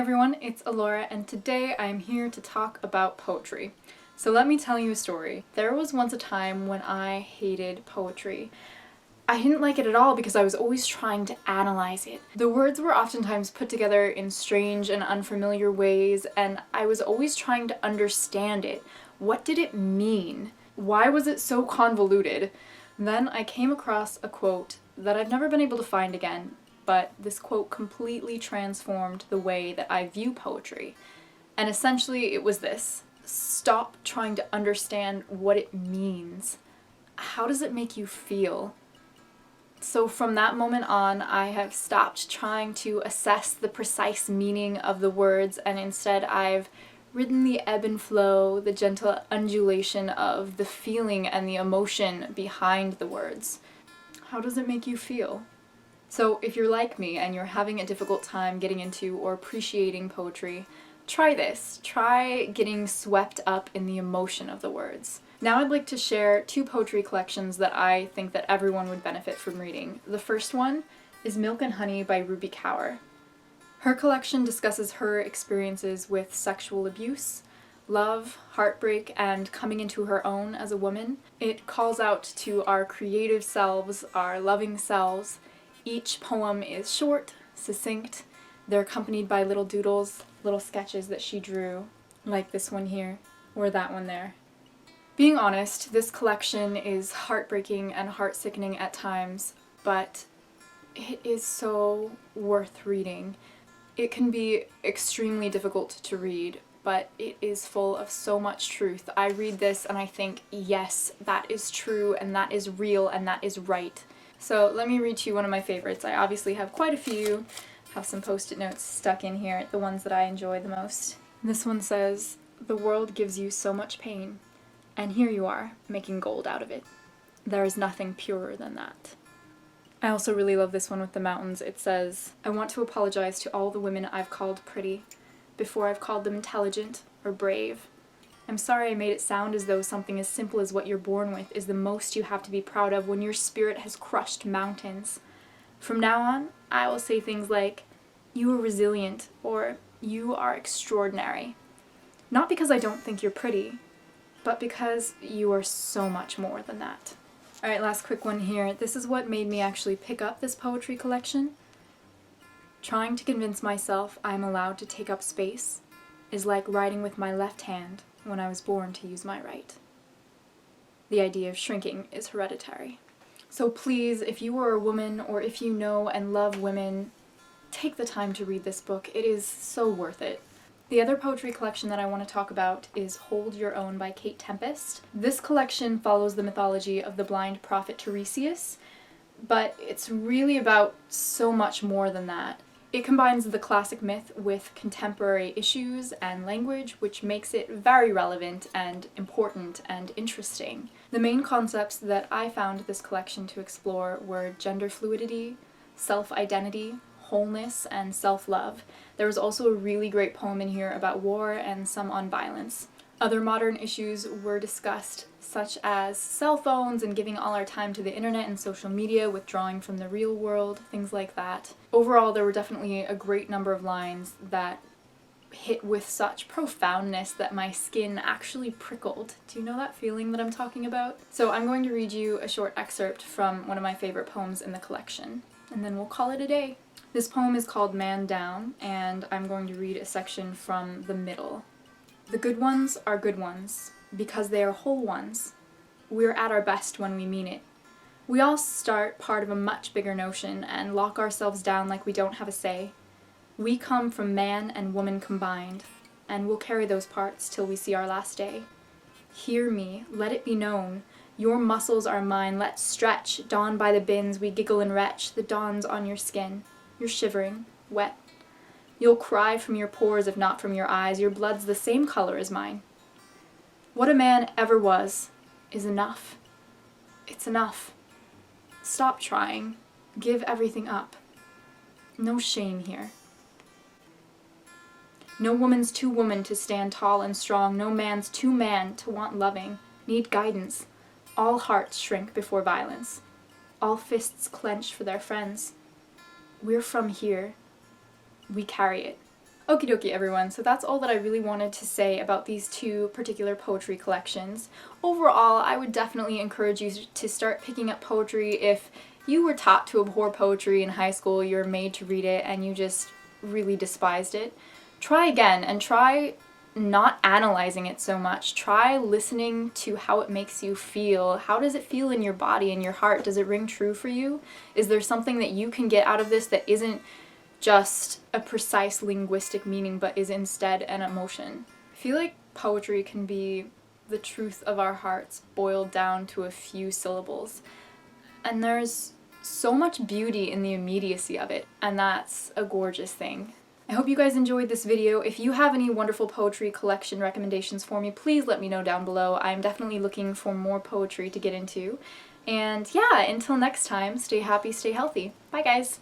everyone, it's Alora, and today I'm here to talk about poetry. So let me tell you a story. There was once a time when I hated poetry. I didn't like it at all because I was always trying to analyze it. The words were oftentimes put together in strange and unfamiliar ways, and I was always trying to understand it. What did it mean? Why was it so convoluted? Then I came across a quote that I've never been able to find again, but this quote completely transformed the way that I view poetry. And essentially it was this: stop trying to understand what it means. How does it make you feel? So from that moment on, I have stopped trying to assess the precise meaning of the words, and instead I've ridden the ebb and flow, the gentle undulation of the feeling and the emotion behind the words. How does it make you feel? So if you're like me and you're having a difficult time getting into or appreciating poetry, try this. Try getting swept up in the emotion of the words. Now I'd like to share two poetry collections that I think that everyone would benefit from reading. The first one is Milk and Honey by Ruby Kaur. Her collection discusses her experiences with sexual abuse, love, heartbreak, and coming into her own as a woman. It calls out to our creative selves, our loving selves. Each poem is short, succinct. They're accompanied by little doodles, little sketches that she drew, like this one here, or that one there. Being honest, this collection is heartbreaking and heart-sickening at times, but it is so worth reading. It can be extremely difficult to read, but it is full of so much truth. I read this and I think, yes, that is true, and that is real, and that is right. So let me read to you one of my favorites. I obviously have quite a few, have some post-it notes stuck in here, the ones that I enjoy the most. This one says, "The world gives you so much pain, and here you are, making gold out of it. There is nothing purer than that." I also really love this one with the mountains. It says, "I want to apologize to all the women I've called pretty, before I've called them intelligent or brave. I'm sorry I made it sound as though something as simple as what you're born with is the most you have to be proud of when your spirit has crushed mountains. From now on, I will say things like, you are resilient, or you are extraordinary. Not because I don't think you're pretty, but because you are so much more than that." Alright, last quick one here. This is what made me actually pick up this poetry collection. "Trying to convince myself I am allowed to take up space is like writing with my left hand when I was born to use my right. The idea of shrinking is hereditary." So please, if you are a woman or if you know and love women, take the time to read this book. It is so worth it. The other poetry collection that I want to talk about is Hold Your Own by Kate Tempest. This collection follows the mythology of the blind prophet Tiresias, but it's really about so much more than that. It combines the classic myth with contemporary issues and language, which makes it very relevant and important and interesting. The main concepts that I found this collection to explore were gender fluidity, self-identity, wholeness, and self-love. There was also a really great poem in here about war and some on violence. Other modern issues were discussed, such as cell phones and giving all our time to the internet and social media, withdrawing from the real world, things like that. Overall, there were definitely a great number of lines that hit with such profoundness that my skin actually prickled. Do you know that feeling that I'm talking about? So I'm going to read you a short excerpt from one of my favorite poems in the collection, and then we'll call it a day. This poem is called Man Down, and I'm going to read a section from the middle. "The good ones are good ones, because they are whole ones. We're at our best when we mean it. We all start part of a much bigger notion and lock ourselves down like we don't have a say. We come from man and woman combined, and we'll carry those parts till we see our last day. Hear me, let it be known. Your muscles are mine, let's stretch. Dawn by the bins, we giggle and retch. The dawn's on your skin. You're shivering, wet. You'll cry from your pores if not from your eyes. Your blood's the same color as mine. What a man ever was is enough. It's enough. Stop trying. Give everything up. No shame here. No woman's too woman to stand tall and strong. No man's too man to want loving, need guidance. All hearts shrink before violence. All fists clench for their friends. We're from here. We carry it. Okie dokie everyone, so that's all that I really wanted to say about these two particular poetry collections. Overall, I would definitely encourage you to start picking up poetry if you were taught to abhor poetry in high school, you were made to read it, and you just really despised it. Try again, and try not analyzing it so much. Try listening to how it makes you feel. How does it feel in your body and your heart? Does it ring true for you? Is there something that you can get out of this that isn't just a precise linguistic meaning but is instead an emotion? I feel like poetry can be the truth of our hearts boiled down to a few syllables. And there's so much beauty in the immediacy of it, and that's a gorgeous thing. I hope you guys enjoyed this video. If you have any wonderful poetry collection recommendations for me, please let me know down below. I'm definitely looking for more poetry to get into. And yeah, until next time, stay happy, stay healthy. Bye guys!